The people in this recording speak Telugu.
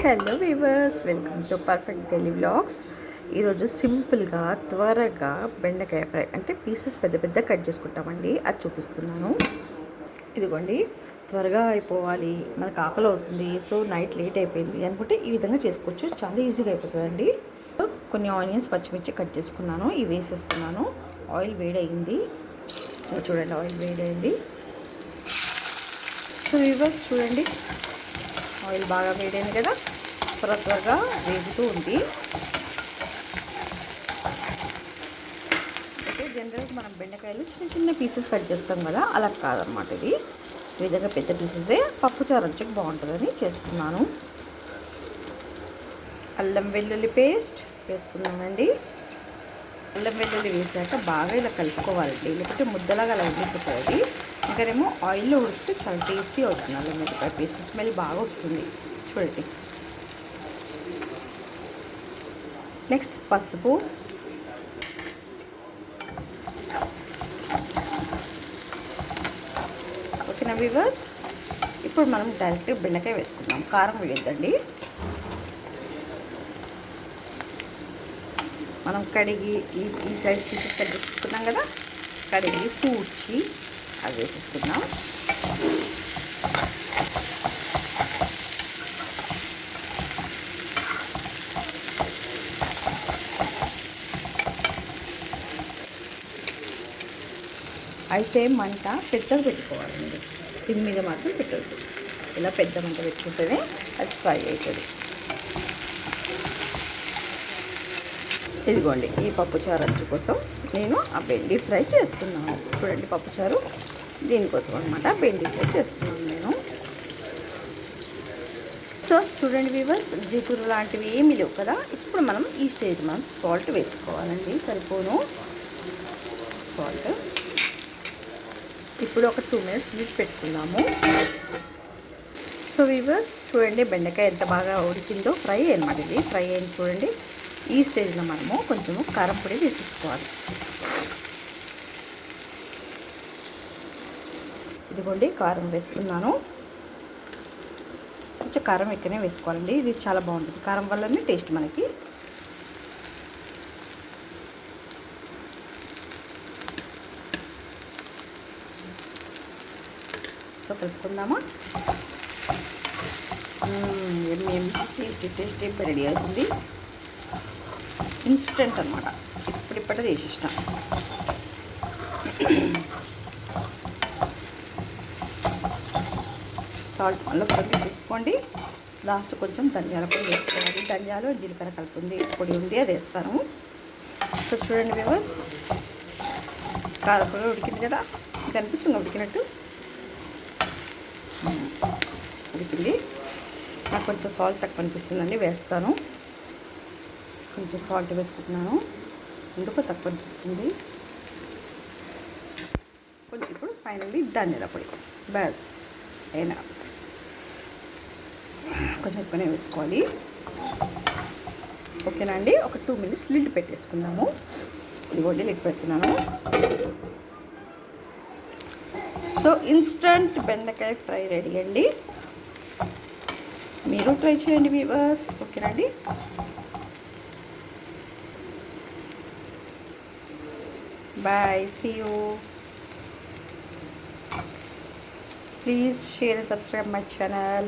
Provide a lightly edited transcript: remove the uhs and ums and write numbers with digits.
Hello weavers, welcome to perfect daily vlogs. ఈరోజు సింపుల్గా త్వరగా బెండకాయ ఫ్రై అంటే పీసెస్ పెద్ద పెద్ద కట్ చేసుకుంటామండి. అది చూపిస్తున్నాను. ఇదిగోండి, త్వరగా అయిపోవాలి, మనకు ఆకలి అవుతుంది, సో నైట్ లేట్ అయిపోయింది అనుకుంటే ఈ విధంగా చేసుకోవచ్చు. చాలా ఈజీగా అయిపోతుందండి. కొన్ని ఆనియన్స్, పచ్చిమిర్చి కట్ చేసుకున్నాను, ఇవి వేసేస్తున్నాను. ఆయిల్ వేడయింది, చూడండి, ఆయిల్ వేడైంది. సో వీవర్స్ చూడండి, ఆయిల్ బాగా వేడైంది కదా, త్వరగా వేగుతూ ఉంది. అయితే జనరల్గా మనం బెండకాయలు చిన్న చిన్న పీసెస్ కట్ చేస్తాం కదా, అలా కాదనమాట. ఇది ఈ విధంగా పెద్ద పీసెసే పప్పుచారు రుచికి బాగుంటుందని చేస్తున్నాను. అల్లం వెల్లుల్లి పేస్ట్ వేస్తున్నానండి. అల్లం వెల్లుల్లి వేసాక బాగా ఇలా కలుపుకోవాలండి, లేకపోతే ముద్దలాగా అలా ఉండిపోతుంది. ఇంకానేమో ఆయిల్లో ఉడిస్తే చాలా టేస్టీ అవుతుంది. అల్లం వెల్లుల్లి పేస్ట్ స్మెల్ బాగా వస్తుంది. చూడండి, నెక్స్ట్ పసుపు, ఓకేనా వీవర్స్. ఇప్పుడు మనం డైరెక్ట్ బెండకాయ వేసుకుందాం, కారం వేయద్దండి. మనం కడిగి ఈ సైజ్ తీసి కడిగించుకున్నాం కదా, కడిగి పూడ్చి అది వేసేసుకుందాం. అయితే మంట పెద్దగా పెట్టుకోవాలండి, సిమ్ మీద మాత్రం పెట్టద్దు. ఇలా పెద్ద మంట పెట్టుకుంటేనే అది ఫ్రై అవుతుంది. ఇదిగోండి, ఈ పప్పుచారు అంచు కోసం నేను ఆ బెండి ఫ్రై చేస్తున్నాను. చూడండి, పప్పుచారు దీనికోసం అనమాట బెండి ఫ్రై చేస్తున్నాను నేను. సో చూడండి వీవర్స్, జిగురు లాంటివి ఏమీ లేవు కదా. ఇప్పుడు మనం ఈ స్టేజ్ మనం సాల్ట్ వేసుకోవాలండి, సరిపోను సాల్ట్. ఇప్పుడు ఒక 2 minutes లిడ్ పెట్టుకుందాము. సో వీవర్స్ చూడండి, బెండకాయ ఎంత బాగా ఉడికిందో, ఫ్రై అనమాట. ఇది ఫ్రై అయింది చూడండి. ఈ స్టేజ్లో మనము కొంచెము కారం పొడి వేసుకోవాలి. ఇదిగోండి, కారం వేస్తున్నాను. కొంచెం కారం ఎక్కువనే వేసుకోవాలండి, ఇది చాలా బాగుంటుంది. కారం వల్లనే టేస్ట్ మనకి. సో కలుపుకుందామా. టేస్టీ రెడీ అవుతుంది. ఇన్స్టెంట్ అనమాట, ఇప్పుడిప్పుడే చేసేసిన. సాల్ట్ మళ్ళీ కొంచెం చూసుకోండి. లాస్ట్ కొంచెం ధనియాల పొడి వేసుకోవాలి. ధనియాలు, జీలకర్ర కలుపుంది పొడి ఉంది, అది వేస్తాను. సో చూడండి వ్యూవర్స్, కారపొడి ఉడికింది కదా, కనిపిస్తుంది ఉడికినట్టు. ఉడికింది. నాకు కొంచెం సాల్ట్ తక్కువ అనిపిస్తుందండి, వేస్తాను. కొంచెం సాల్ట్ వేసుకుంటున్నాను, ఎందుకో తక్కువ అనిపిస్తుంది కొంచెం. ఇప్పుడు ఫైనల్లీ ధనియాల పొడి, బస్ అయినా కొంచెం ఎక్కువనే వేసుకోవాలి. ఓకేనా అండి. ఒక 2 minutes లిడ్ పెట్టేసుకుందాము. ఇదిగోండి, లిడ్ పెడుతున్నాను. సో ఇన్స్టంట్ బెండకాయ ఫ్రై రెడీ అండి. మీరు ట్రై చేయండి వీవర్స్. ఓకేనండి. Bye, see you. Please share and subscribe my channel.